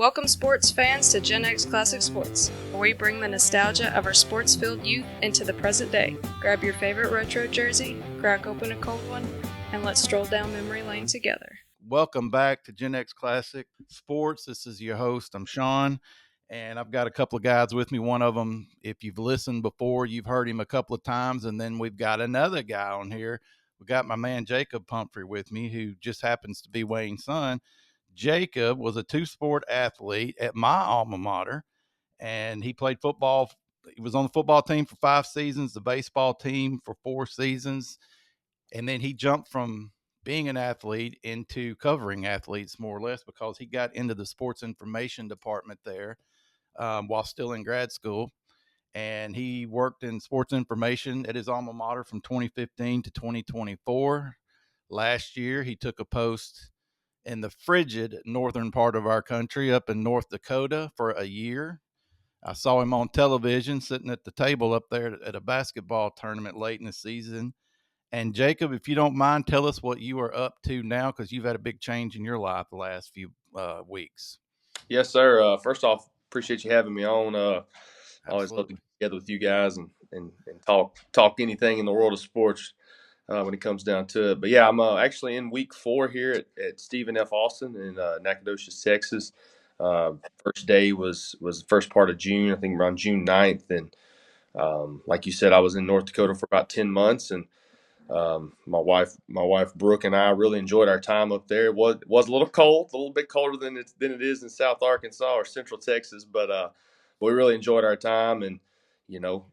Welcome sports fans to GenX Classic Sports, where we bring the nostalgia of our sports-filled youth into the present day. Grab your favorite retro jersey, crack open a cold one, and let's stroll down memory lane together. Welcome back to GenX Classic Sports. This is your host. I'm Sean, and I've got a couple of guys with me. One of them, if you've listened before, you've heard him a couple of times, and then we've got another guy on here. We got my man Jacob Pumphrey with me, who just happens to be Wayne's son. Jacob was a two-sport athlete at my alma mater, and he played football. He was on the football team for 5 seasons, the baseball team for 4 seasons, and then he jumped from being an athlete into covering athletes more or less because he got into the sports information department there while still in grad school. And he worked in sports information at his alma mater from 2015 to 2024. Last year, he took a post in the frigid northern part of our country up in North Dakota for a year. I saw him on television sitting at the table up there at a basketball tournament late in the season. And Jacob, if you don't mind, tell us what you are up to now, because you've had a big change in your life the last few weeks. Yes, sir. First off, appreciate you having me on. I always love to Absolutely. get together with you guys and talk anything in the world of sports when it comes down to it. But yeah, I'm actually in week 4 here at Stephen F. Austin in Nacogdoches, Texas. First day was the first part of June, I think around June 9th. And like you said, I was in North Dakota for about 10 months, and my wife Brooke and I really enjoyed our time up there. It was a little bit colder than it is in South Arkansas or Central Texas, but we really enjoyed our time. And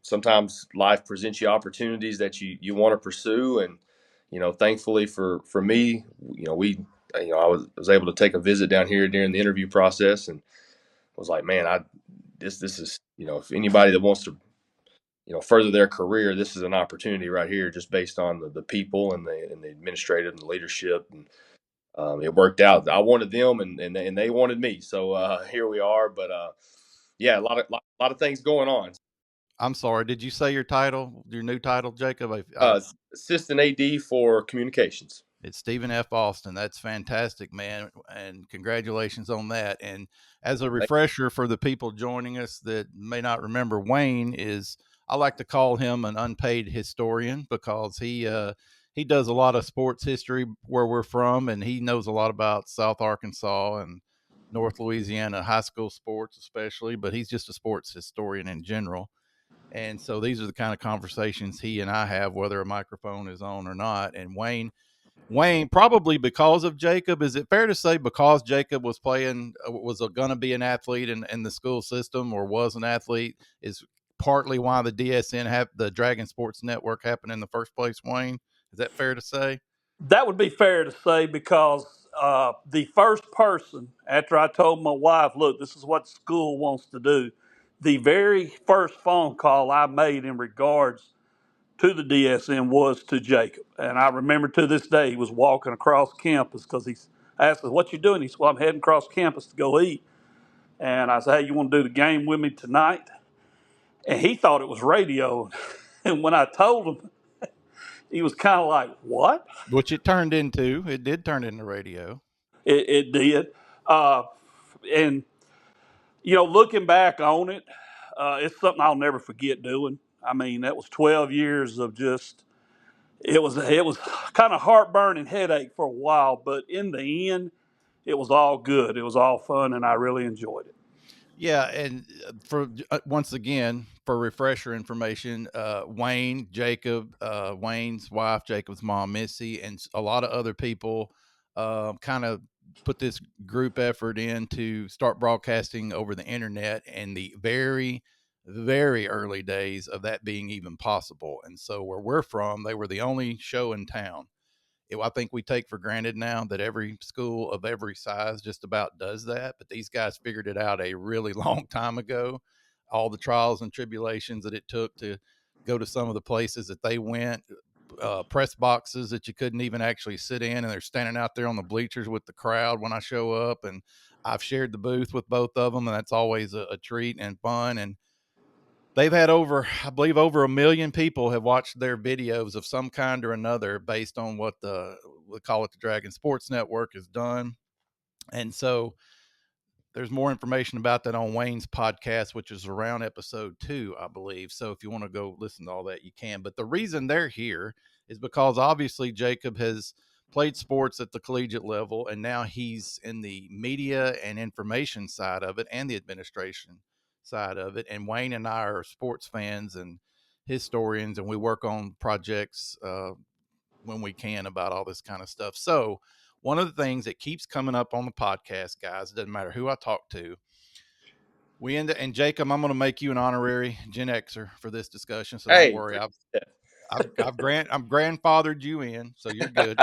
sometimes life presents you opportunities that you want to pursue. And thankfully for me, I was able to take a visit down here during the interview process, and was like, man, this is, if anybody that wants to further their career, this is an opportunity right here, just based on the people and the administrative and the leadership. And it worked out. I wanted them, and they wanted me. So here we are. But yeah, a lot of things going on. I'm sorry. Did you say your title, your new title, Jacob? I Assistant AD for communications. It's Stephen F. Austin. That's fantastic, man. And congratulations on that. And as a refresher for the people joining us that may not remember, Wayne is, I like to call him an unpaid historian, because he does a lot of sports history where we're from, and he knows a lot about South Arkansas and North Louisiana high school sports especially, but he's just a sports historian in general. And so these are the kind of conversations he and I have, whether a microphone is on or not. And Wayne, probably because of Jacob, is it fair to say because Jacob was going to be an athlete in the school system, or was an athlete, is partly why the the Dragon Sports Network, happened in the first place, Wayne? Is that fair to say? That would be fair to say, because the first person, after I told my wife, look, this is what school wants to do, the very first phone call I made in regards to the DSM was to Jacob. And I remember to this day, he was walking across campus because I asked him, what you doing? He said, well, I'm heading across campus to go eat. And I said, hey, you want to do the game with me tonight? And he thought it was radio. And when I told him, he was kind of like, what? Which it did turn into radio. It did. Uh, and, looking back on it, it's something I'll never forget doing. I mean, that was 12 years of just, it was kind of heartburn and headache for a while, but in the end, it was all good. It was all fun, and I really enjoyed it. Yeah, and for once again, for refresher information, Wayne's wife, Jacob's mom, Missy, and a lot of other people kind of put this group effort in to start broadcasting over the internet in the very, very early days of that being even possible. And so where we're from, they were the only show in town. I think we take for granted now that every school of every size just about does that, but these guys figured it out a really long time ago. All the trials and tribulations that it took to go to some of the places that they went, press boxes that you couldn't even actually sit in, and they're standing out there on the bleachers with the crowd when I show up. And I've shared the booth with both of them, and that's always a treat and fun. And they've had I believe over 1 million people have watched their videos of some kind or another based on what we call it the Dragon Sports Network has done. And so there's more information about that on Wayne's podcast, which is around episode 2, I believe. So if you want to go listen to all that, you can. But the reason they're here is because obviously Jacob has played sports at the collegiate level, and now he's in the media and information side of it and the administration side of it. And Wayne and I are sports fans and historians, and we work on projects when we can about all this kind of stuff. So one of the things that keeps coming up on the podcast, guys, it doesn't matter who I talk to, and Jacob, I'm going to make you an honorary Gen Xer for this discussion. So don't Hey, worry. I'm grandfathered you in, so you're good.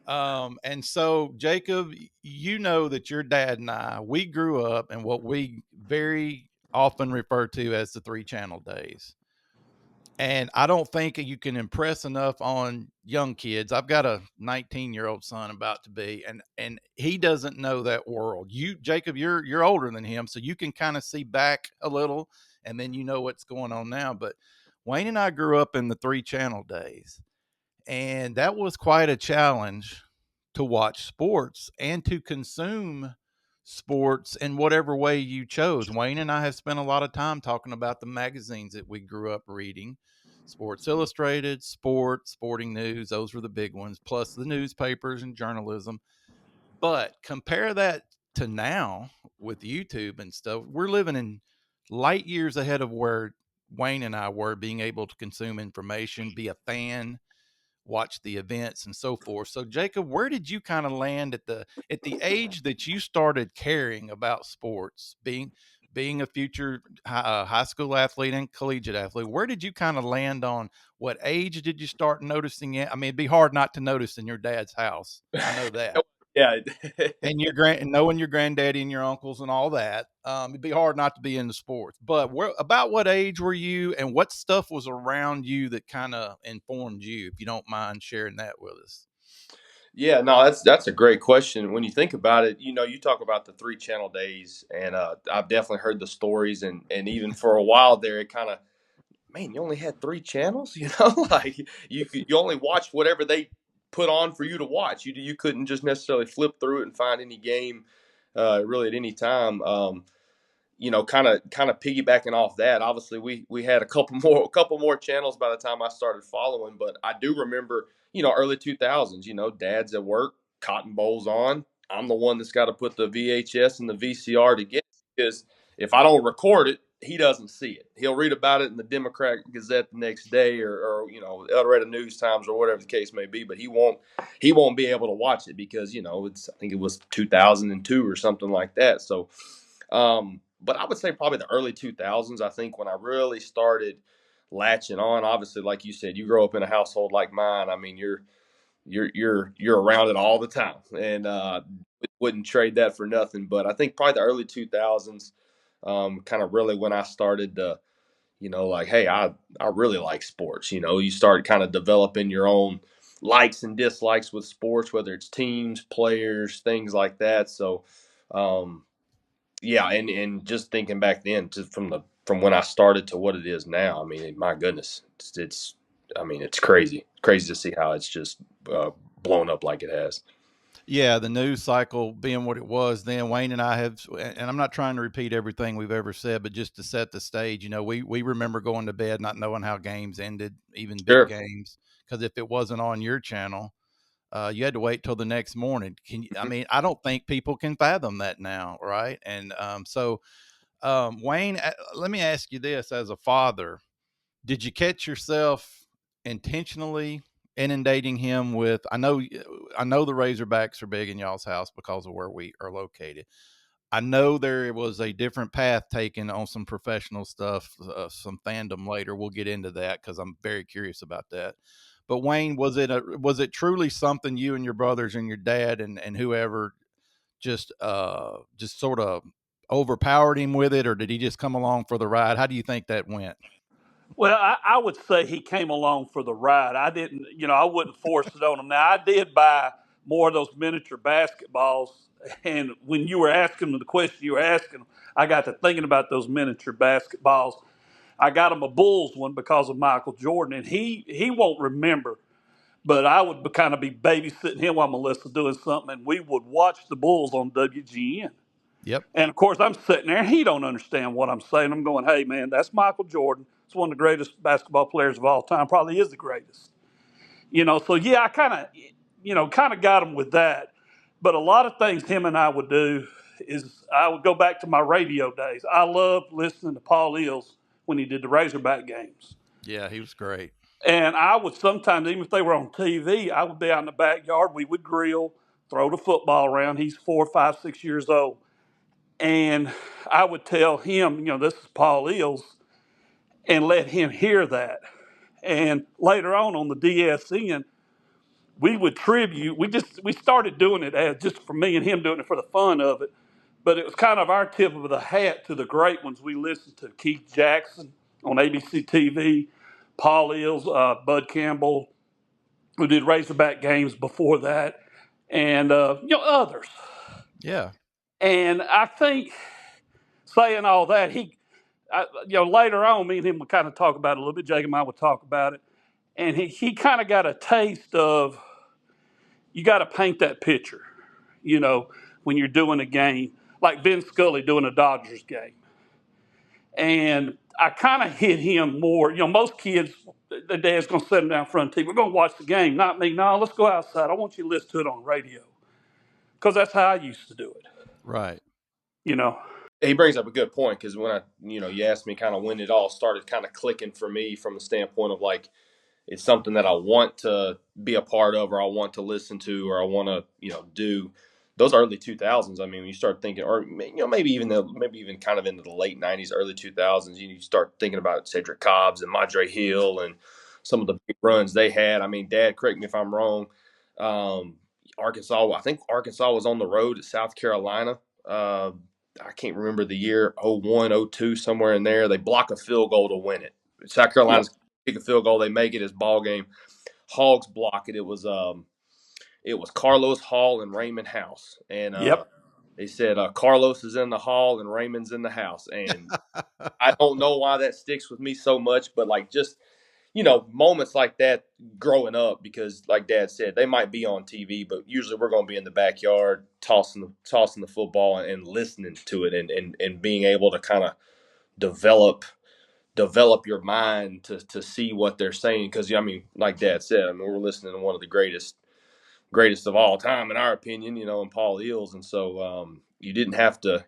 And so Jacob, you know that your dad and we grew up in what we very often refer to as the 3-channel days. And I don't think you can impress enough on young kids. I've got a 19-year-old son about to be, and he doesn't know that world. Jacob, you're older than him, so you can kind of see back a little, and then you know what's going on now. But Wayne and I grew up in the 3-channel days, and that was quite a challenge to watch sports and to consume sports in whatever way you chose. Wayne and I have spent a lot of time talking about the magazines that we grew up reading. Sports Illustrated, Sporting News, those were the big ones, plus the newspapers and journalism. But compare that to now with YouTube and stuff. We're living in light years ahead of where Wayne and I were, being able to consume information, be a fan, watch the events and so forth. So Jacob, where did you kind of land at the age that you started caring about sports, being a future high school athlete and collegiate athlete? Where did you kind of land on what age did you start noticing it? I mean, it'd be hard not to notice in your dad's house. I know that. yeah. And knowing your granddaddy and your uncles and all that, it'd be hard not to be into sports. But about what age were you, and what stuff was around you that kind of informed you? If you don't mind sharing that with us. Yeah, no, that's a great question. When you think about it, you talk about the 3-channel days, and I've definitely heard the stories, and even for a while there, it kind of, man, you only had 3 channels, like you only watched whatever they put on for you to watch. You couldn't just necessarily flip through it and find any game really at any time. Kind of piggybacking off that. Obviously, we had a couple more channels by the time I started following, but I do remember, early 2000s. Dad's at work, Cotton Bowl's on. I'm the one that's got to put the VHS and the VCR together, because if I don't record it, he doesn't see it. He'll read about it in the Democrat Gazette the next day, or El Dorado News Times, or whatever the case may be. But he won't be able to watch it because I think it was 2002 or something like that. So. But I would say probably the early 2000s, I think, when I really started latching on. Obviously, like you said, you grow up in a household like mine. I mean, you're around it all the time, and wouldn't trade that for nothing. But I think probably the early 2000s, kind of really when I started to, like, hey, I really like sports. You start kind of developing your own likes and dislikes with sports, whether it's teams, players, things like that. So, yeah, and just thinking back then, just from when I started to what it is now, I mean, my goodness, it's crazy to see how it's just blown up like it has. Yeah, the news cycle being what it was then. Wayne and I have, and I'm not trying to repeat everything we've ever said, but just to set the stage, we remember going to bed not knowing how games ended, even big Sure. games, because if it wasn't on your channel, you had to wait till the next morning. I mean, I don't think people can fathom that now, right? And Wayne, let me ask you this: as a father, did you catch yourself intentionally inundating him with? I know the Razorbacks are big in y'all's house because of where we are located. I know there was a different path taken on some professional stuff, some fandom later. We'll get into that because I'm very curious about that. But Wayne, was it truly something you and your brothers and your dad and whoever just sort of overpowered him with it, or did he just come along for the ride? How do you think that went? Well, I would say he came along for the ride. I didn't, I wouldn't force it on him. Now, I did buy more of those miniature basketballs. And when you were asking him the question you were asking him, I got to thinking about those miniature basketballs. I got him a Bulls one because of Michael Jordan, and he won't remember But I would kind of be babysitting him while Melissa doing something, and we would watch the Bulls on WGN. Yep. And of course, I'm sitting there, and he don't understand what I'm saying. I'm going, "Hey, man, that's Michael Jordan. It's one of the greatest basketball players of all time. Probably is the greatest." So yeah, I kind of got him with that. But a lot of things him and I would do is I would go back to my radio days. I loved listening to Paul Eels when he did the Razorback games. Yeah, he was great. And I would sometimes, even if they were on TV, I would be out in the backyard. We would grill, throw the football around. He's 4, 5, 6 years old. And I would tell him, this is Paul Eels, and let him hear that. And later on the DSN, we would tribute. We started doing it as just for me and him doing it for the fun of it. But it was kind of our tip of the hat to the great ones we listened to. Keith Jackson on ABC TV, Paul Eels, Bud Campbell, who did Razorback games before that, and others. Yeah. And I think saying all that, later on, me and him would kind of talk about it a little bit. Jake and I would talk about it, and he kind of got a taste of you got to paint that picture, when you're doing a game like Vin Scully doing a Dodgers game, and I kind of hit him more. Most kids, the dad's going to sit them down front of the TV. We're going to watch the game, not me. No, let's go outside. I want you to listen to it on radio because that's how I used to do it. Right. He brings up a good point because when you asked me kind of when it all started kind of clicking for me from the standpoint of like, it's something that I want to be a part of, or I want to listen to, or I want to, do. Those early 2000s. I mean, when you start thinking, or maybe even kind of into the late 90s, early 2000s, you start thinking about Cedric Cobbs and Madre Hill and some of the big runs they had. I mean, Dad, correct me if I'm wrong. Arkansas, I think Arkansas was on the road at South Carolina. I can't remember the year, 01, 02, somewhere in there. They block a field goal to win it. South Carolina's kick a field goal, they make it as ball game. Hogs block it. It was Carlos Hall and Raymond House, and they said Carlos is in the hall and Raymond's in the house, and I don't know why that sticks with me so much, but like just moments like that growing up, because like Dad said, they might be on TV, but usually we're going to be in the backyard tossing the football and listening to it, and being able to kind of develop your mind to see what they're saying. Because I mean, like Dad said, I mean, we're listening to one of the greatest of all time, in our opinion, in Paul Eels, and so you didn't have to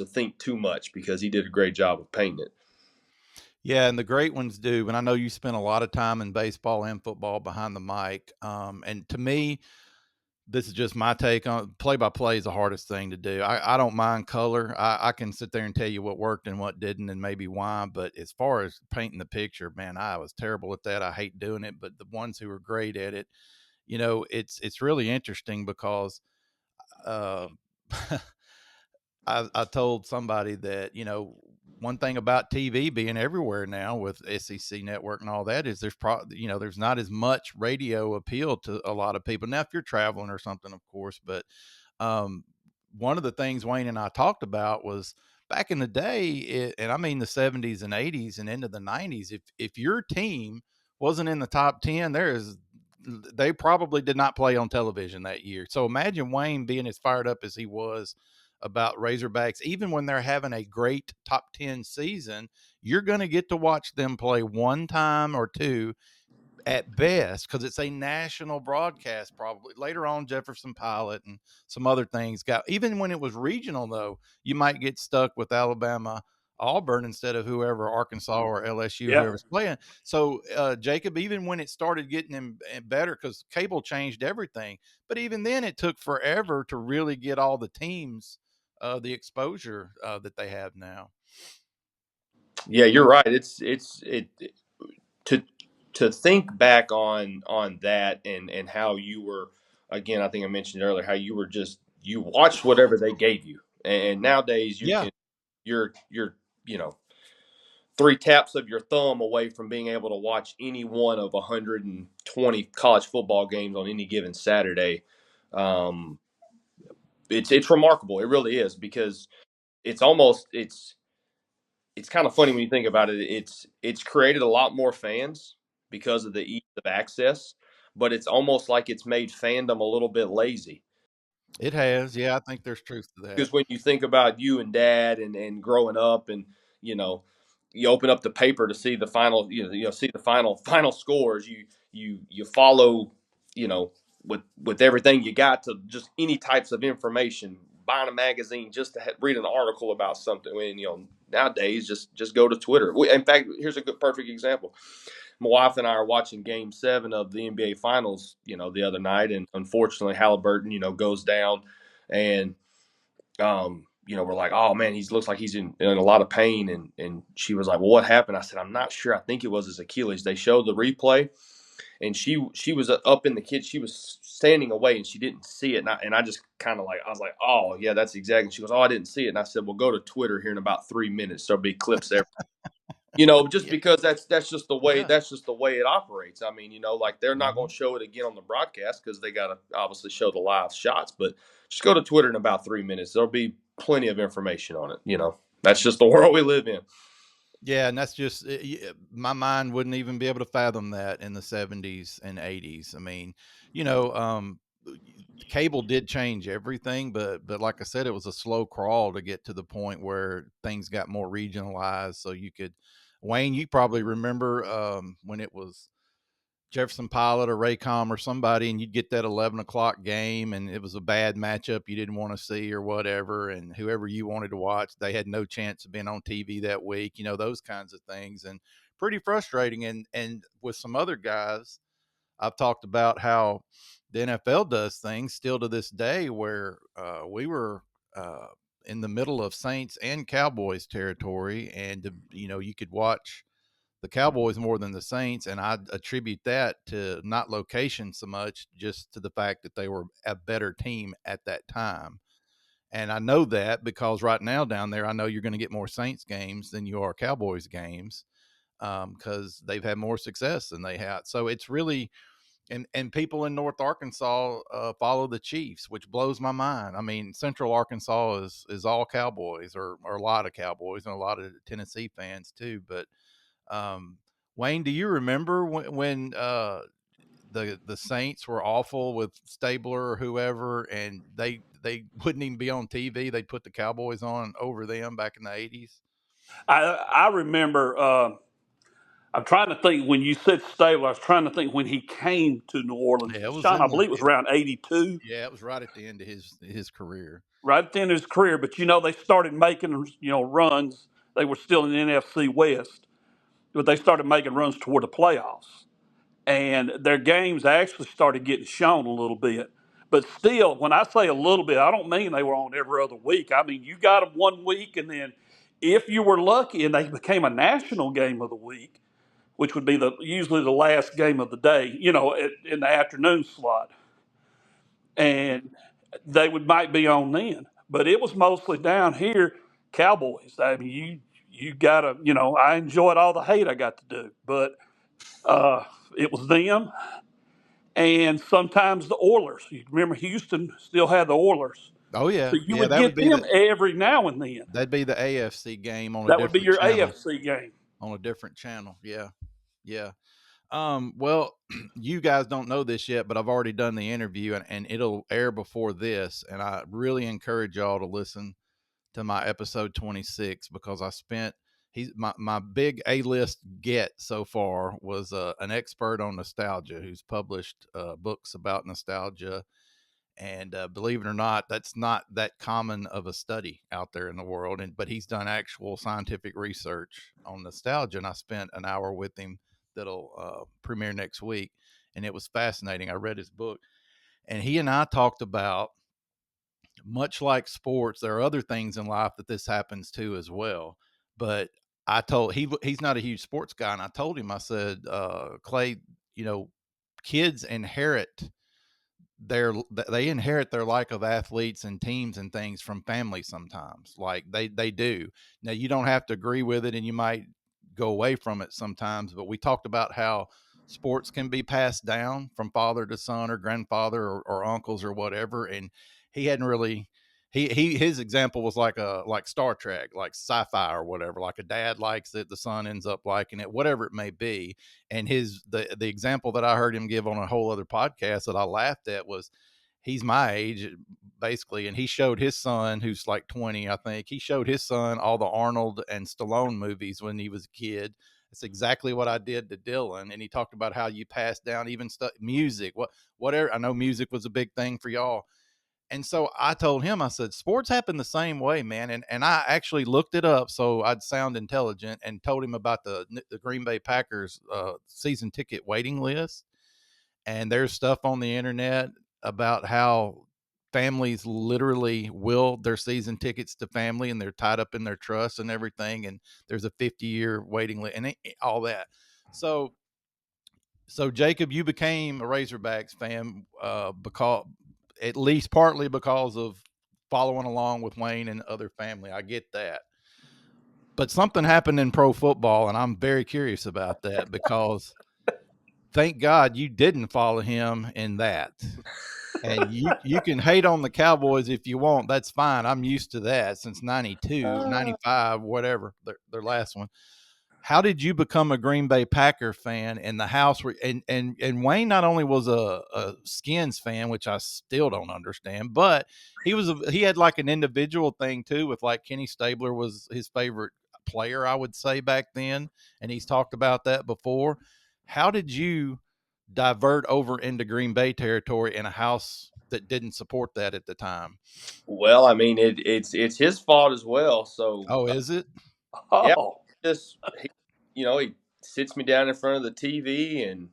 think too much because he did a great job of painting it. Yeah, and the great ones do. And I know you spent a lot of time in baseball and football behind the mic. And to me, this is just my take on play-by-play is the hardest thing to do. I don't mind color. I can sit there and tell you what worked and what didn't and maybe why. But as far as painting the picture, man, I was terrible at that. I hate doing it. But the ones who are great at it, it's really interesting because uh, I told somebody that, one thing about TV being everywhere now with SEC Network and all that is there's not as much radio appeal to a lot of people. Now, if you're traveling or something, of course, but one of the things Wayne and I talked about was back in the day, and I mean the 70s and 80s and into the 90s, if your team wasn't in the top 10, they probably did not play on television that year. So imagine Wayne being as fired up as he was about Razorbacks. Even when they're having a great top 10 season, you're going to get to watch them play one time or two at best, because it's a national broadcast. Probably later on, Jefferson Pilot and some other things even when it was regional, though, you might get stuck with Alabama Auburn instead of whoever, Arkansas or LSU, whoever's playing. So Jacob, even when it started getting him better, because cable changed everything, but even then it took forever to really get all the teams the exposure that they have now. Yeah, you're right. It's to think back on that, and how you were, again, I think I mentioned earlier how you were you watched whatever they gave you, and nowadays you're 3 taps of your thumb away from being able to watch any one of 120 college football games on any given Saturday. It's remarkable. It really is, because it's kind of funny when you think about it. It's created a lot more fans because of the ease of access, but it's almost like it's made fandom a little bit lazy. It has. Yeah, I think there's truth to that. Because when you think about you and dad and growing up, and you know, you open up the paper to see the final, see the final scores. You follow, you know, with everything you got, to just any types of information. Buying a magazine just to read an article about something. When nowadays, just go to Twitter. In fact, here's a good perfect example. My wife and I are watching Game 7 of the NBA Finals, the other night, and unfortunately, Halliburton, goes down, and we're like, oh man, he looks like he's in a lot of pain. And she was like, well, what happened? I said, I'm not sure. I think it was his Achilles. They showed the replay, and she was up in the kitchen. She was standing away, and she didn't see it. And I just kind of like, I was like, oh yeah, that's exactly. And she goes, oh, I didn't see it. And I said, well, go to Twitter here in about 3 minutes. There'll be clips there. Just Yeah. because that's just the way Yeah. it operates. I mean, like they're not going to show it again on the broadcast because they got to obviously show the live shots. But just go to Twitter in about 3 minutes. There'll be plenty of information on it. That's just the world we live in. Yeah, and that's just my mind wouldn't even be able to fathom that in the 70s and 80s. I mean, cable did change everything, but like I said, it was a slow crawl to get to the point where things got more regionalized. So you could, Wayne, you probably remember when it was Jefferson Pilot or Raycom or somebody, and you'd get that 11 o'clock game, and it was a bad matchup you didn't want to see or whatever, and whoever you wanted to watch, they had no chance of being on TV that week, those kinds of things, and pretty frustrating. And with some other guys, I've talked about how the NFL does things still to this day, where we were in the middle of Saints and Cowboys territory, and you could watch the Cowboys more than the Saints, and I attribute that to not location so much, just to the fact that they were a better team at that time. And I know that because right now down there, I know you're going to get more Saints games than you are Cowboys games, because they've had more success than they had. So it's really, and people in North Arkansas follow the Chiefs, which blows my mind. I mean, Central Arkansas is all Cowboys, or a lot of Cowboys, and a lot of Tennessee fans too, but Wayne, do you remember when the Saints were awful with Stabler or whoever, and they wouldn't even be on TV? They'd put the Cowboys on over them back in the 80s. I remember. I'm trying to think when you said Stabler. I was trying to think when he came to New Orleans. Yeah, it was Sean, in I believe it was around '82, yeah, it was right at the end of his career. right at the end of his career. But they started making runs. They were still in the NFC West, but they started making runs toward the playoffs, and their games actually started getting shown a little bit. But still, when I say a little bit, I don't mean they were on every other week. I mean you got them one week, and then if you were lucky and they became a national game of the week, which would be usually the last game of the day, in the afternoon slot, and might be on then. But it was mostly down here, Cowboys. I mean, you gotta, I enjoyed all the hate I got to do, but it was them, and sometimes the Oilers. You remember Houston still had the Oilers, Oh so yeah, you yeah. would That would get be them every now and then. that'd be the AFC game on a That would be different your channel. AFC game. On a different channel. Yeah, yeah. Well, you guys don't know this yet, but I've already done the interview, and it'll air before this. And I really encourage y'all to listen to my episode 26, because I spent, he's my big A-list get so far was an expert on nostalgia who's published books about nostalgia. And believe it or not, that's not that common of a study out there in the world. But he's done actual scientific research on nostalgia, and I spent an hour with him that'll premiere next week, and it was fascinating. I read his book, and he and I talked about, much like sports, there are other things in life that this happens to as well. But he's not a huge sports guy, and I told him, I said, Clay, kids they inherit their like of athletes and teams and things from family sometimes. Like they do. Now, you don't have to agree with it, and you might go away from it sometimes, but we talked about how sports can be passed down from father to son, or grandfather, or uncles or whatever. And he hadn't really his example was like Star Trek, like sci-fi or whatever. Like a dad likes it, the son ends up liking it, whatever it may be. And the example that I heard him give on a whole other podcast that I laughed at was, he's my age basically, and he showed his son, who's like 20, I think. He showed his son all the Arnold and Stallone movies when he was a kid. It's exactly what I did to Dylan. And he talked about how you pass down even stuff, music, whatever. I know music was a big thing for y'all. And so I told him, I said, sports happen the same way, man. And I actually looked it up so I'd sound intelligent, and told him about the Green Bay Packers season ticket waiting list. And there's stuff on the internet about how families literally will their season tickets to family, and they're tied up in their trust and everything. And there's a 50-year waiting list and all that. So Jacob, you became a Razorbacks fan because, at least partly because of following along with Wayne and other family. I get that. But something happened in pro football, and I'm very curious about that, because thank God you didn't follow him in that. And you can hate on the Cowboys if you want. That's fine. I'm used to that since 92, 95, whatever, their last one. How did you become a Green Bay Packer fan in the house where, and Wayne not only was a Skins fan, which I still don't understand, but he had like an individual thing too, with like Kenny Stabler was his favorite player, I would say, back then, and he's talked about that before. How did you divert over into Green Bay territory in a house that didn't support that at the time? Well, I mean, it's his fault as well. So Oh, is it? yeah, Oh, he sits me down in front of the TV, and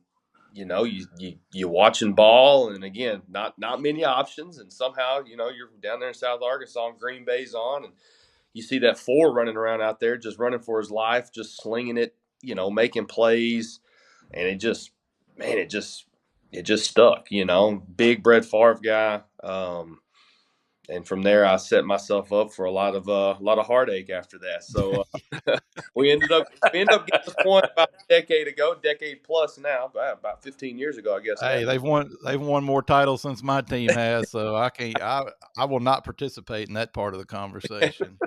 you watching ball, and again, not many options, and somehow you're down there in South Arkansas, and Green Bay's on, and you see that four running around out there, just running for his life, just slinging it, making plays, and it just stuck. Big Brett Favre guy. And from there, I set myself up for a lot of heartache after that. So we ended up getting this point about a decade ago, decade plus now, about 15 years ago, I guess now. Hey, they've won more titles since my team has, so I will not participate in that part of the conversation.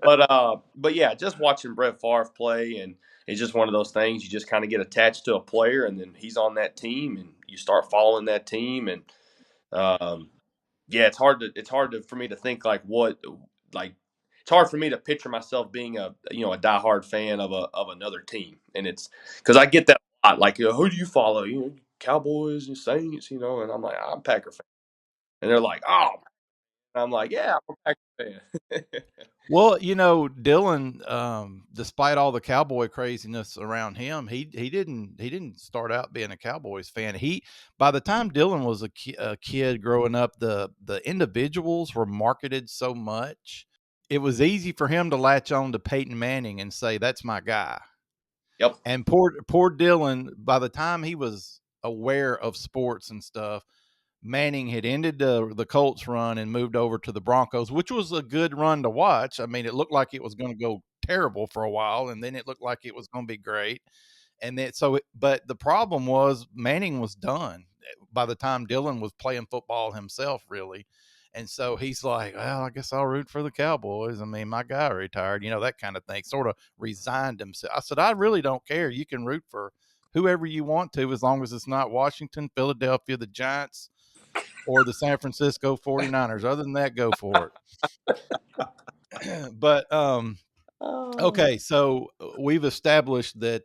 But yeah, just watching Brett Favre play, and it's just one of those things. You just kind of get attached to a player, and then he's on that team, and you start following that team, and um, yeah, it's hard for me to think like it's hard for me to picture myself being a diehard fan of another team, and it's because I get that a lot. Like, who do you follow? Cowboys and Saints, and I'm like, I'm a Packer fan, and they're like, oh, and I'm like, yeah, I'm a Packer fan. Well, Dylan, despite all the Cowboy craziness around him, he didn't start out being a Cowboys fan. By the time Dylan was a kid growing up, the individuals were marketed so much, it was easy for him to latch on to Peyton Manning and say, "That's my guy." Yep. And poor Dylan, by the time he was aware of sports and stuff, Manning had ended the Colts run and moved over to the Broncos, which was a good run to watch. I mean, it looked like it was going to go terrible for a while, and then it looked like it was going to be great. And then but the problem was Manning was done by the time Dylan was playing football himself, really. And so he's like, well, I guess I'll root for the Cowboys. I mean, my guy retired, that kind of thing. Sort of resigned himself. I said, I really don't care. You can root for whoever you want to, as long as it's not Washington, Philadelphia, the Giants, or the San Francisco 49ers. Other than that, go for it. But okay, so we've established that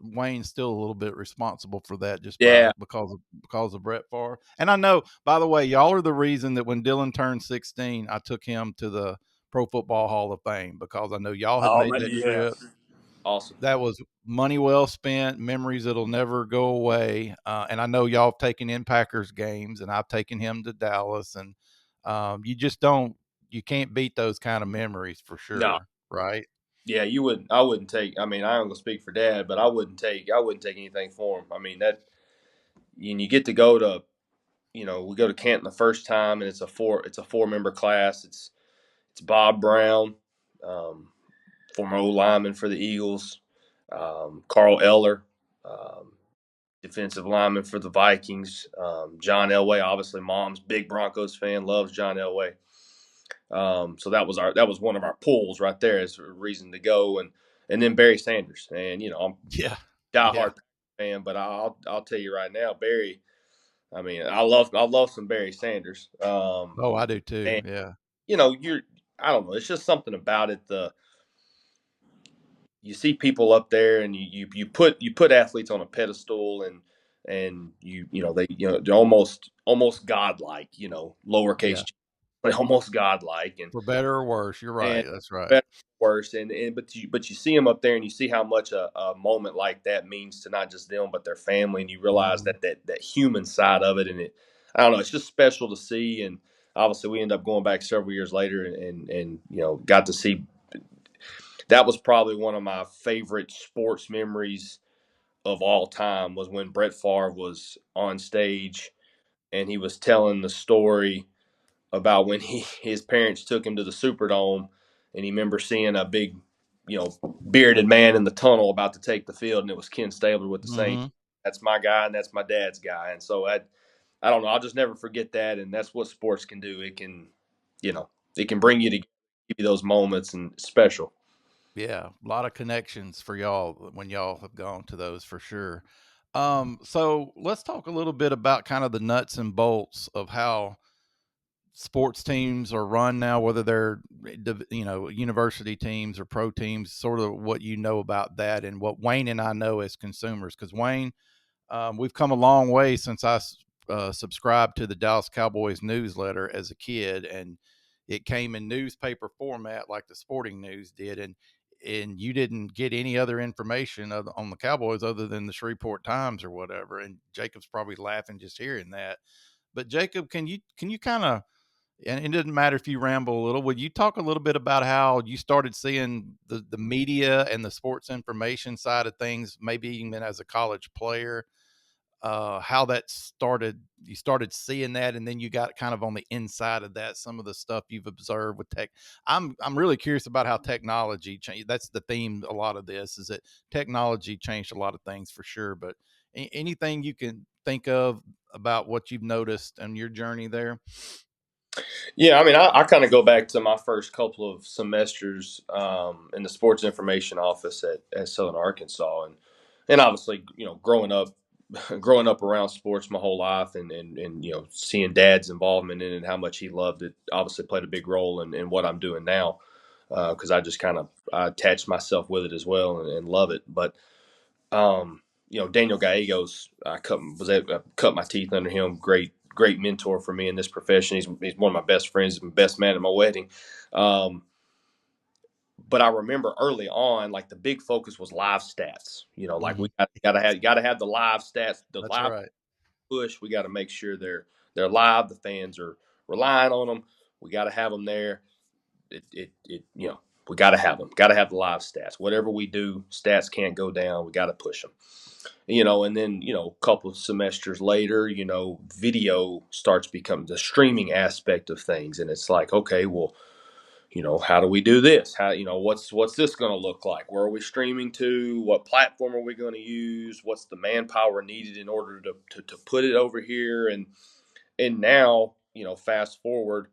Wayne's still a little bit responsible for that, just Yeah. because of Brett Favre. And I know, by the way, y'all are the reason that when Dylan turned 16, I took him to the Pro Football Hall of Fame, because I know y'all had oh made man, that yeah. trip. Awesome. That was money well spent, memories that'll never go away. And I know y'all have taken in Packers games, and I've taken him to Dallas, and you can't beat those kind of memories for No. sure, right? Yeah, you wouldn't. I wouldn't take. I mean, I don't gonna speak for Dad, but I wouldn't take anything for him. I mean, and you get to go to, we go to Canton the first time, and it's a four member class. It's Bob Brown, um, former O lineman for the Eagles, Carl Eller, um, defensive lineman for the Vikings, John Elway, obviously mom's big Broncos fan, loves John Elway. So that was one of our pulls right there as a reason to go. And then Barry Sanders. And, I'm Yeah. a Yeah. diehard fan, but I'll tell you right now, Barry, I mean, I love some Barry Sanders. Oh, I do too. And, Yeah. I don't know. It's just something about it. You see people up there, and you put athletes on a pedestal, and they're almost godlike, Yeah. lowercase, almost godlike, For better or worse. You're and right. That's right. better or worse, but you see them up there, and you see how much a moment like that means to not just them but their family, and you realize Mhm. that human side of it, and I don't know, it's just special to see. And obviously we end up going back several years later, and got to see. That was probably one of my favorite sports memories of all time, was when Brett Favre was on stage and he was telling the story about when his parents took him to the Superdome, and he remember seeing a big, bearded man in the tunnel about to take the field, and it was Ken Stabler with the Saints. Mhm. That's my guy, and that's my dad's guy. And so I don't know, I'll just never forget that. And that's what sports can do. You know, it can bring you together, give you those moments, and it's special. Yeah, a lot of connections for y'all when y'all have gone to those for sure. So let's talk a little bit about kind of the nuts and bolts of how sports teams are run now, whether they're university teams or pro teams. Sort of what you know about that, and what Wayne and I know as consumers. Because Wayne, we've come a long way since I subscribed to the Dallas Cowboys newsletter as a kid, and it came in newspaper format like the Sporting News did, and you didn't get any other information on the Cowboys other than the Shreveport Times or whatever. And Jacob's probably laughing just hearing that. But Jacob, can you kind of, and it doesn't matter if you ramble a little, would you talk a little bit about how you started seeing the media and the sports information side of things, maybe even as a college player? How that started, you started seeing that, and then you got kind of on the inside of that, some of the stuff you've observed with tech. I'm really curious about how technology changed. That's the theme. A lot of this is that technology changed a lot of things for sure. But anything you can think of about what you've noticed in your journey there? Yeah, I mean, I kind of go back to my first couple of semesters in the sports information office at Southern Arkansas, and obviously, growing up, growing up around sports my whole life, and seeing Dad's involvement in it and how much he loved it, obviously played a big role in what I'm doing now, because I just kind of I attached myself with it as well, and love it. But Daniel Gallegos, I cut my teeth under him. Great mentor for me in this profession. He's one of my best friends, best man at my wedding. Um, but I remember early on, like the big focus was live stats. Like Hmm. we got to have the live stats, the That's live right. push. We got to make sure they're live. The fans are relying on them. We got to have them there. We got to have them. Got to have the live stats. Whatever we do, stats can't go down. We got to push them. And then, a couple of semesters later, video starts becoming the streaming aspect of things. And it's like, okay, well, how do we do this? What's this going to look like? Where are we streaming to? What platform are we going to use? What's the manpower needed in order to put it over here? And now, fast forward,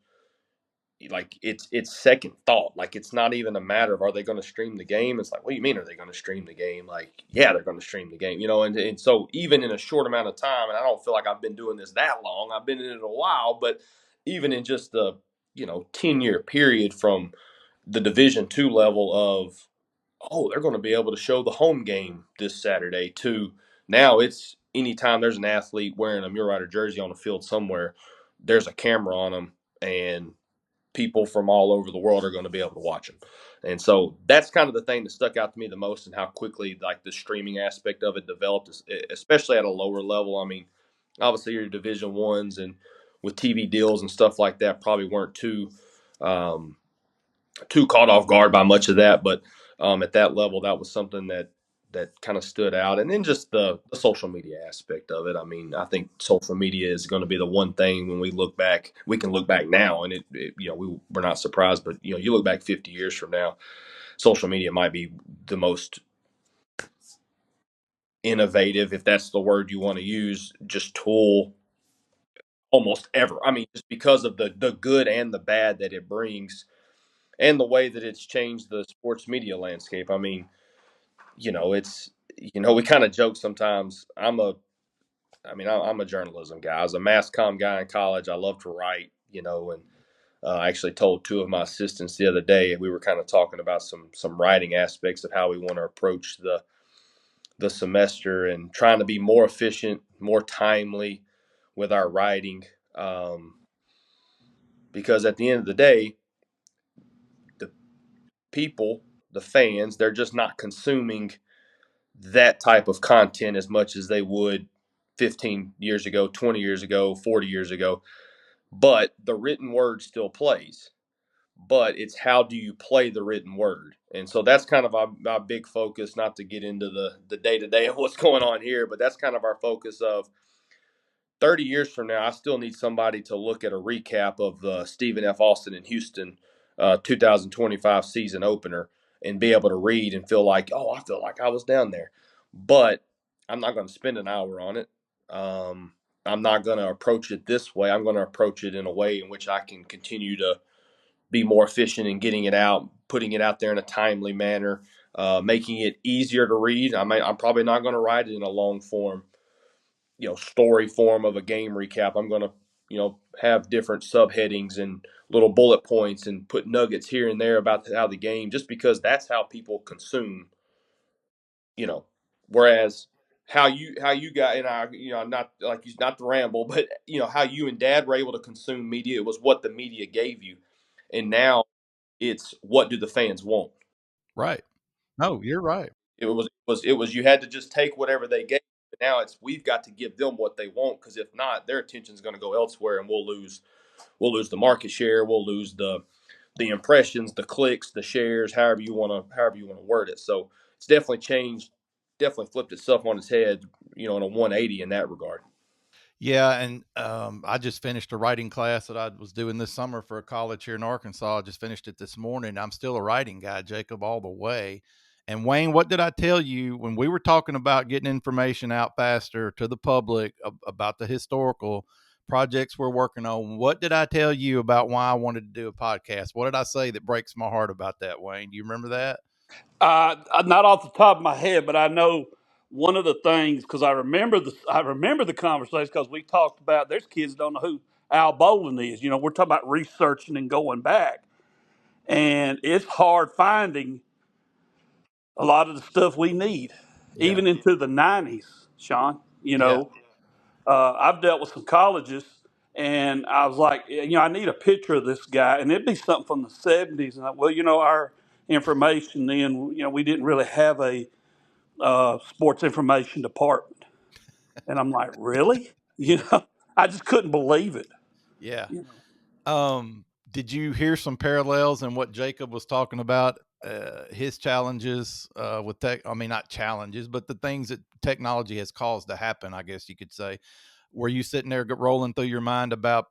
like it's second thought. Like it's not even a matter of, are they going to stream the game? It's like, what do you mean, are they going to stream the game? Like, yeah, they're going to stream the game. And so even in a short amount of time, and I don't feel like I've been doing this that long, I've been in it a while, but even in just the 10-year period from the Division II level of, oh, they're going to be able to show the home game this Saturday, to now it's anytime there's an athlete wearing a Mule Rider jersey on the field somewhere, there's a camera on them, and people from all over the world are going to be able to watch them. And so that's kind of the thing that stuck out to me the most, and how quickly like the streaming aspect of it developed, especially at a lower level. I mean, obviously your Division 1s and with TV deals and stuff like that probably weren't too caught off guard by much of that, but at that level, that was something that kind of stood out. And then just the social media aspect of it. I mean, I think social media is going to be the one thing when we can look back now, and we're not surprised, but you look back 50 years from now, social media might be the most innovative, if that's the word you want to use, just tool almost ever. I mean, just because of the good and the bad that it brings, and the way that it's changed the sports media landscape. I mean, it's we kind of joke sometimes. I'm a journalism guy. I was a mass comm guy in college. I love to write, and I actually told two of my assistants the other day. We were kind of talking about some writing aspects of how we want to approach the semester and trying to be more efficient, more timely with our writing. Because at the end of the day, the people, the fans, they're just not consuming that type of content as much as they would 15 years ago, 20 years ago, 40 years ago. But the written word still plays. But it's how do you play the written word? And so that's kind of our big focus, not to get into the day-to-day of what's going on here, but that's kind of our focus of 30 years from now, I still need somebody to look at a recap of the Stephen F. Austin and Houston 2025 season opener and be able to read and feel like, oh, I feel like I was down there. But I'm not going to spend an hour on it. I'm not going to approach it this way. I'm going to approach it in a way in which I can continue to be more efficient in getting it out, putting it out there in a timely manner, making it easier to read. I'm probably not going to write it in a long form story form of a game recap. I'm going to have different subheadings and little bullet points and put nuggets here and there about how the game, just because that's how people consume. you know Whereas how you got, and I, not like you, not to ramble, but how you and dad were able to consume media, it was what the media gave you, and now it's what do the fans want. Right. No, you're right. It was you had to just take whatever they gave. But now it's we've got to give them what they want, because if not, their attention is going to go elsewhere, and we'll lose the market share, we'll lose the impressions, the clicks, the shares, however you want to word it. So it's definitely changed, definitely flipped itself on its head, in a 180 in that regard. Yeah, and I just finished a writing class that I was doing this summer for a college here in Arkansas. I just finished it this morning. I'm still a writing guy, Jacob, all the way. And Wayne, what did I tell you when we were talking about getting information out faster to the public about the historical projects we're working on? What did I tell you about why I wanted to do a podcast? What did I say that breaks my heart about that, Wayne? Do you remember that? Not off the top of my head, but I know one of the things, because I remember the conversation, because we talked about there's kids that don't know who Al Bolin is. We're talking about researching and going back, and it's hard finding a lot of the stuff we need, Yeah. even into the '90s. Sean, Yeah. I've dealt with some colleges, and I was like, I need a picture of this guy, and it'd be something from the '70s. And our information then, we didn't really have a sports information department, and I'm like, really? I just couldn't believe it. Yeah. You know, Did you hear some parallels in what Jacob was talking about? His challenges with tech. I mean, not challenges, but the things that technology has caused to happen, I guess you could say. Were you sitting there rolling through your mind about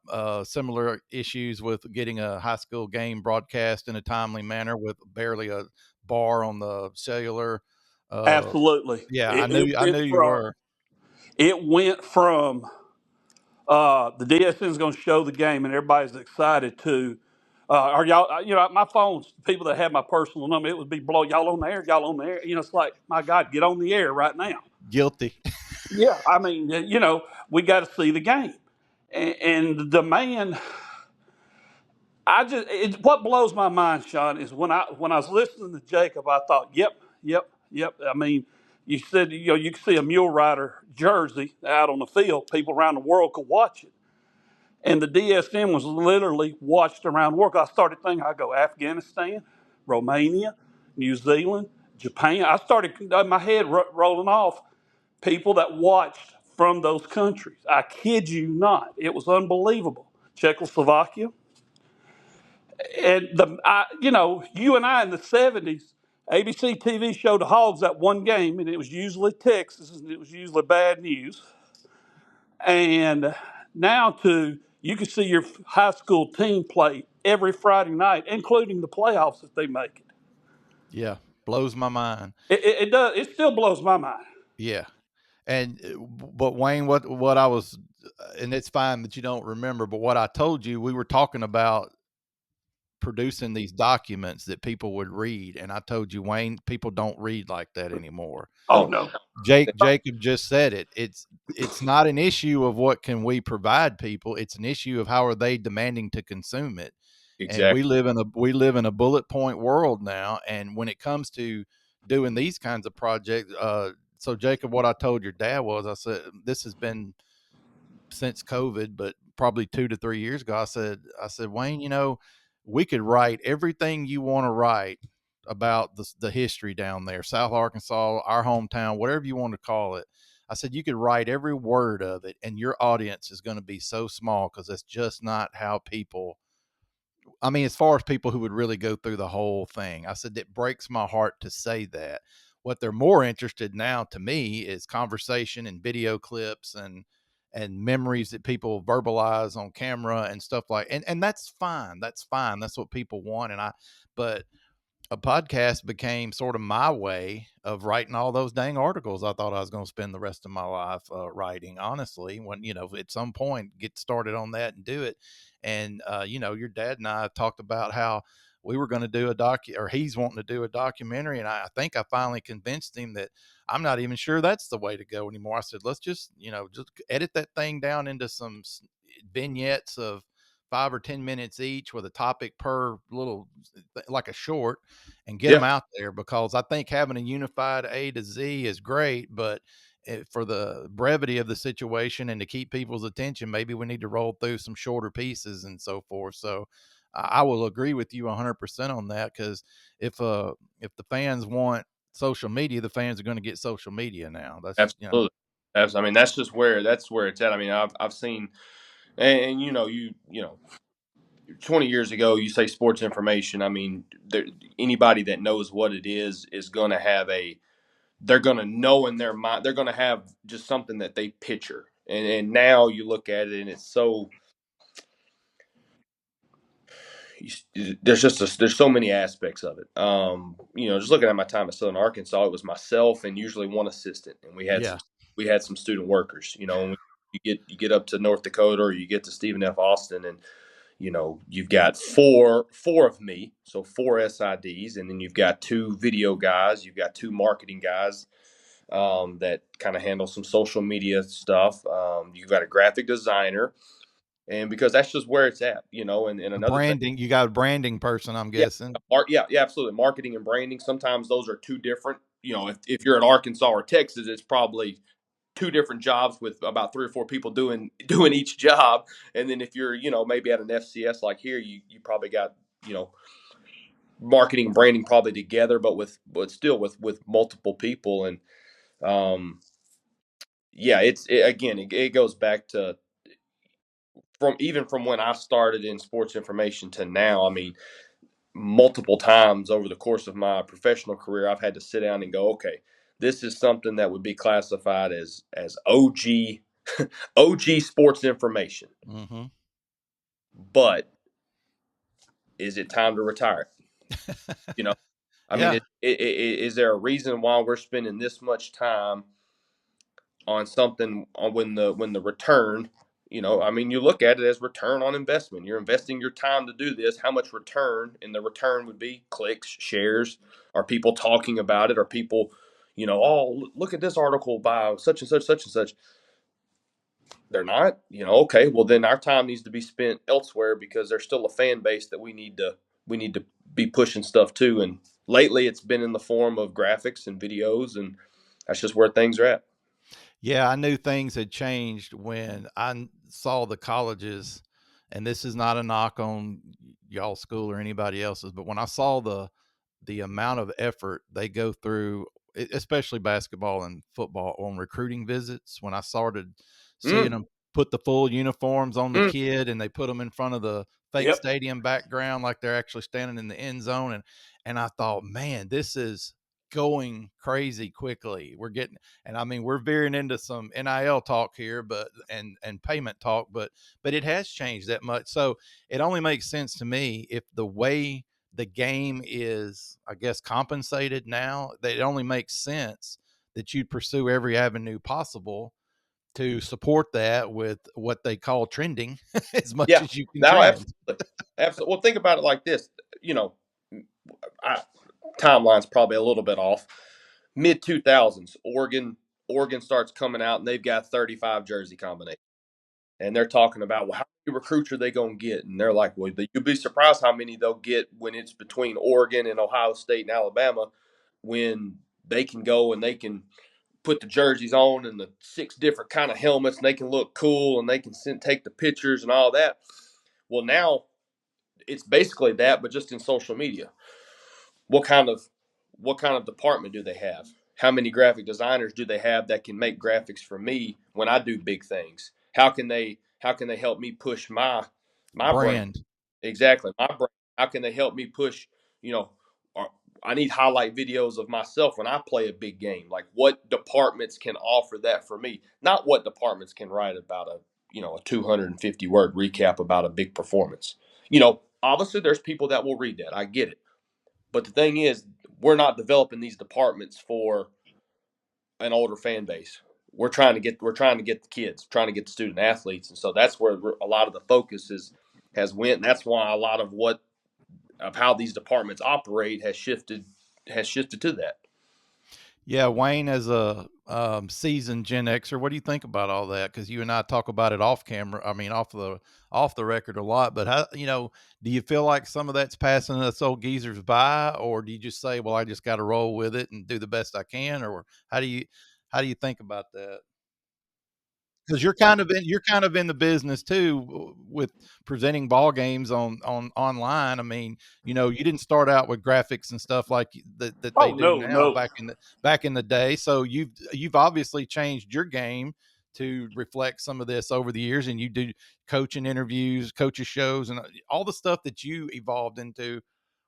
similar issues with getting a high school game broadcast in a timely manner with barely a bar on the cellular? Uh, absolutely. yeah, It, it I went knew you from were it went from the DSN is going to show the game, and everybody's excited to. Are y'all? My phone's people that have my personal number. It would be blow y'all on the air, y'all on the air. It's like, my God, get on the air right now. guilty. Yeah, I mean, we got to see the game, and the demand. What blows my mind, Sean, is when I was listening to Jacob, I thought, yep, yep, yep. I mean, you said you could see a mule rider jersey out on the field, people around the world could watch it, and the DSM was literally watched around the world. I started thinking, I go Afghanistan, Romania, New Zealand, Japan. I started my head rolling off people that watched from those countries. I kid you not, it was unbelievable. Czechoslovakia, and you and I in the '70s, ABC TV showed the Hogs that one game, and it was usually Texas, and it was usually bad news. And now you can see your high school team play every Friday night, including the playoffs if they make Yeah, blows my mind. it. It does. It still blows my mind. Yeah. And but Wayne, what I was and it's fine that you don't remember, but what I told you, we were talking about producing these documents that people would read. And I told you, Wayne, people don't read like that anymore. Oh no. Jacob just said it. It's not an issue of what can we provide people. It's an issue of how are they demanding to consume it. And Exactly. we live in a bullet point world now. And when it comes to doing these kinds of projects, so Jacob, what I told your dad was, I said, this has been since COVID, but probably 2 to 3 years ago, I said, Wayne, you know, we could write everything you want to write about the history down there, South Arkansas, our hometown, whatever you want to call it. I said, you could write every word of it, and your audience is going to be so small because that's just not how people. I mean, as far as people who would really go through the whole thing, I said, it breaks my heart to say that. What they're more interested now to me is conversation and video clips and memories that people verbalize on camera and stuff and that's fine. That's fine. That's what people want. But a podcast became sort of my way of writing all those dang articles I thought I was going to spend the rest of my life writing, honestly, when, you know, at some point get started on that and do it. And, you know, your dad and I talked about how we were going to do or he's wanting to do a documentary. And I think I finally convinced him that I'm not even sure that's the way to go anymore. I said, let's just, you know, just edit that thing down into some vignettes of 5 or 10 minutes each with a topic per little, like a short, and get them Yeah, out there, because I think having a unified A to Z is great, but for the brevity of the situation and to keep people's attention, maybe we need to roll through some shorter pieces and so forth. So I will agree with you 100% on that, because if the fans want social media, the fans are going to get social media now. That's, you know. absolutely. I mean, that's where it's at. I mean, I've seen, and you know, 20 years ago, you say sports information. I mean, anybody that knows what it is going to have they're going to know in their mind, they're going to have just something that they picture. And now you look at it and it's so, there's so many aspects of it. Just looking at my time at Southern Arkansas, it was myself and usually one assistant, and Yeah. we had some student workers. And you get up to North Dakota or you get to Stephen F. Austin, and you've got four of me, so four SIDs, and then you've got two video guys, you've got two marketing guys that kind of handle some social media stuff. You've got a graphic designer, and because that's just where it's at, and another thing. You got a branding person, I'm Yeah, guessing. yeah, absolutely. Marketing and branding. Sometimes those are two different. If you're in Arkansas or Texas, it's probably two different jobs with about three or four people doing each job. And then if you're, maybe at an FCS like here, you probably got, marketing and branding probably together, but still with multiple people. And yeah, it goes back to from when I started in sports information to now. I mean, multiple times over the course of my professional career, I've had to sit down and go, okay, this is something that would be classified as OG OG sports information. Mm-hmm. But is it time to retire it? I mean, Yeah. is there a reason why we're spending this much time on something when the return? I mean, you look at it as return on investment. You're investing your time to do this. How much return? And the return would be clicks, shares. Are people talking about it? Are people, oh, look at this article by such and such, such and such. They're not. Okay, well then our time needs to be spent elsewhere because there's still a fan base that we need to be pushing stuff to. And lately, it's been in the form of graphics and videos, and that's just where things are at. Yeah, I knew things had changed when I saw the colleges, and this is not a knock on y'all school or anybody else's, but when I saw the amount of effort they go through, especially basketball and football, on recruiting visits, when I started seeing Mm, them put the full uniforms on the mm. kid and they put them in front of the fake Yep. stadium background like they're actually standing in the end zone, and I thought, man, this is going crazy quickly. And I mean, we're veering into some NIL talk here, but and payment talk, but it has changed that much. So it only makes sense to me if the way the game is, I guess, compensated now, that it only makes sense that you'd pursue every avenue possible to support that with what they call trending as much Yeah. as you can Now, trend. absolutely. Absolutely. Well, think about it like this. You know, timeline's probably a little bit off. Mid 2000s, Oregon starts coming out and they've got 35 jersey combinations. And they're talking about, well, how many recruits are they going to get? And they're like, well, you'd be surprised how many they'll get when it's between Oregon and Ohio State and Alabama, when they can go and they can put the jerseys on and the 6 different kind of helmets and they can look cool and they can take the pictures and all that. Well, now it's basically that, but just in social media. What kind of department do they have? How many graphic designers do they have that can make graphics for me when I do big things? How can they help me push my brand? Brand. Exactly, my brand. How can they help me push, you know, I need highlight videos of myself when I play a big game. Like, what departments can offer that for me? Not what departments can write about a 250 word recap about a big performance. Obviously there's people that will read that. I get it. But the thing is, we're not developing these departments for an older fan base. We're trying to get the kids, trying to get the student athletes, and so that's where a lot of the focus has went. And that's why a lot of how these departments operate has shifted to that. Yeah, Wayne, as a seasoned Gen Xer, what do you think about all that? Because you and I talk about it off camera. I mean, off the record a lot. But how, do you feel like some of that's passing us old geezers by, or do you just say, "Well, I just got to roll with it and do the best I can," or how do you think about that? Because you're kind of in the business too with presenting ball games on online. I mean, you didn't start out with graphics and stuff like that they Oh do no, now no. back in the day. So you've obviously changed your game to reflect some of this over the years, and you do coaching interviews, coaches shows, and all the stuff that you evolved into.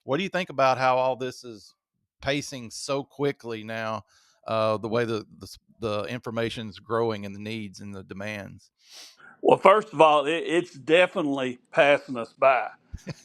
What do you think about how all this is pacing so quickly now? The way the information's growing and the needs and the demands. Well, first of all, it's definitely passing us by.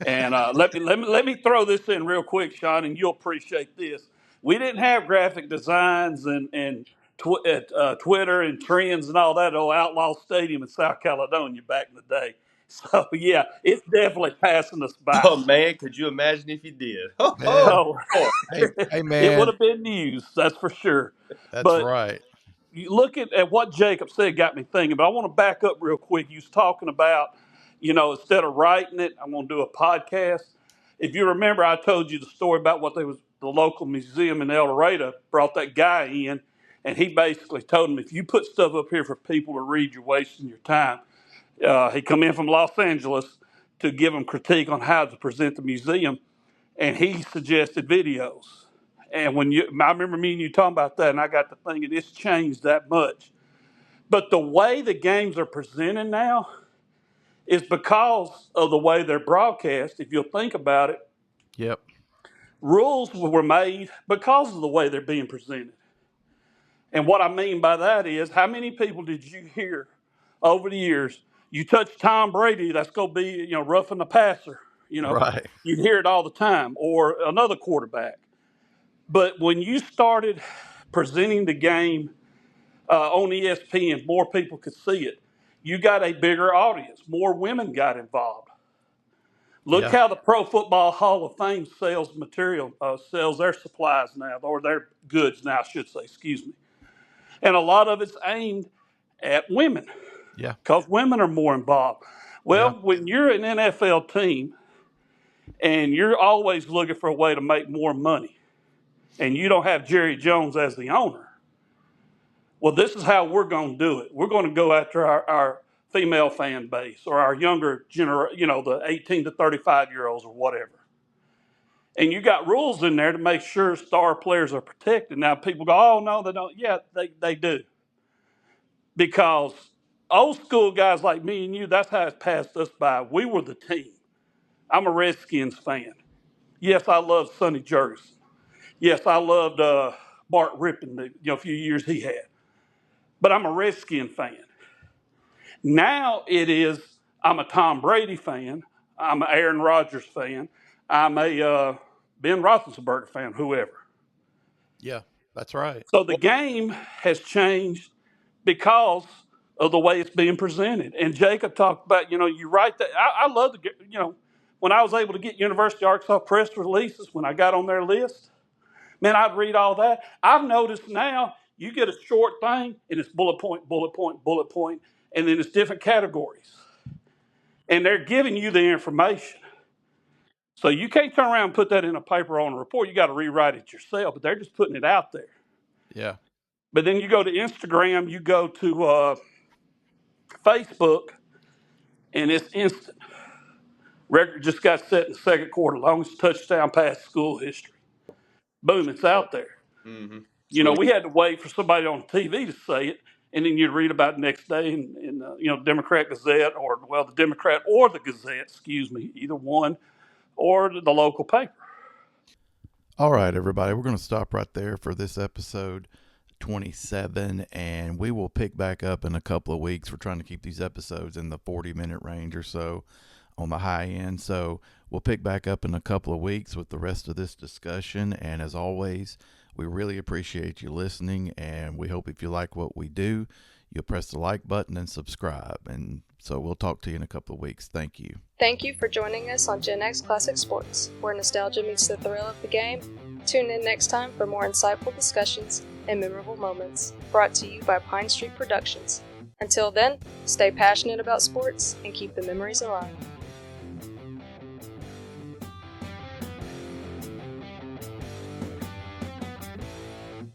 And let me throw this in real quick, Sean, and you'll appreciate this. We didn't have graphic designs and Twitter and trends and all that at old Outlaw Stadium in South Caledonia back in the day. So yeah, it's definitely passing us by. Oh man, could you imagine if you did? Yeah. Oh, Boy. Hey it would man, have been news, that's for sure. that's But right. you look at what Jacob said got me thinking, but I want to back up real quick. He was talking about, instead of writing it, I'm going to do a podcast. If you remember, I told you the story about the local museum in El Dorado brought that guy in, and he basically told him, if you put stuff up here for people to read, you're wasting your time. He come in from Los Angeles to give him critique on how to present the museum, and he suggested videos. And I remember me and you talking about that, and I got to thinking it's changed that much. But the way the games are presented now is because of the way they're broadcast. If you'll think about it, Yep. rules were made because of the way they're being presented. And what I mean by that is, how many people did you hear over the years? You touch Tom Brady, that's going to be, roughing the passer. Right. You'd hear it all the time, or another quarterback. But when you started presenting the game on ESPN, more people could see it. You got a bigger audience. More women got involved. Look Yeah. how the Pro Football Hall of Fame sells material, sells their supplies now, or their goods now, I should say, excuse me. And a lot of it's aimed at women Yeah. because women are more involved. Yeah. Well, when you're an NFL team and you're always looking for a way to make more money, and you don't have Jerry Jones as the owner, well, this is how we're going to do it. We're going to go after our female fan base or our younger generation, the 18 to 35-year-olds or whatever. And you got rules in there to make sure star players are protected. Now, people go, oh, no, they don't. Yeah, they do. Because old school guys like me and you, that's how it passed us by. We were the team. I'm a Redskins fan. Yes, I love Sonny Jurgensen. Yes, I loved Bart Rippon, the few years he had. But I'm a Redskin fan. Now it is, I'm a Tom Brady fan. I'm an Aaron Rodgers fan. I'm a Ben Roethlisberger fan, whoever. Yeah. That's right. So the Well, game has changed because of the way it's being presented. And Jacob talked about, you write that. I love to get, when I was able to get University of Arkansas press releases, when I got on their list, man, I'd read all that. I've noticed now you get a short thing and it's bullet point, bullet point, bullet point, and then it's different categories. And they're giving you the information. So you can't turn around and put that in a paper on a report. You got to rewrite it yourself, but they're just putting it out there. Yeah. But then you go to Instagram, you go to Facebook, and it's instant. Record just got set in the second quarter, longest touchdown pass school history. Boom, it's out there. Mm-hmm. We had to wait for somebody on TV to say it, and then you'd read about it the next day in Democrat Gazette, the Democrat or the Gazette, either one, or the local paper. All right, everybody, we're going to stop right there for this episode 27, and we will pick back up in a couple of weeks. We're trying to keep these episodes in the 40-minute range or so on the high end. So we'll pick back up in a couple of weeks with the rest of this discussion. And as always, we really appreciate you listening, and we hope if you like what we do, you'll press the like button and subscribe. And so we'll talk to you in a couple of weeks. Thank you. Thank you for joining us on GenX Classic Sports, where nostalgia meets the thrill of the game. Tune in next time for more insightful discussions and memorable moments, brought to you by Pine Street Productions. Until then, stay passionate about sports and keep the memories alive.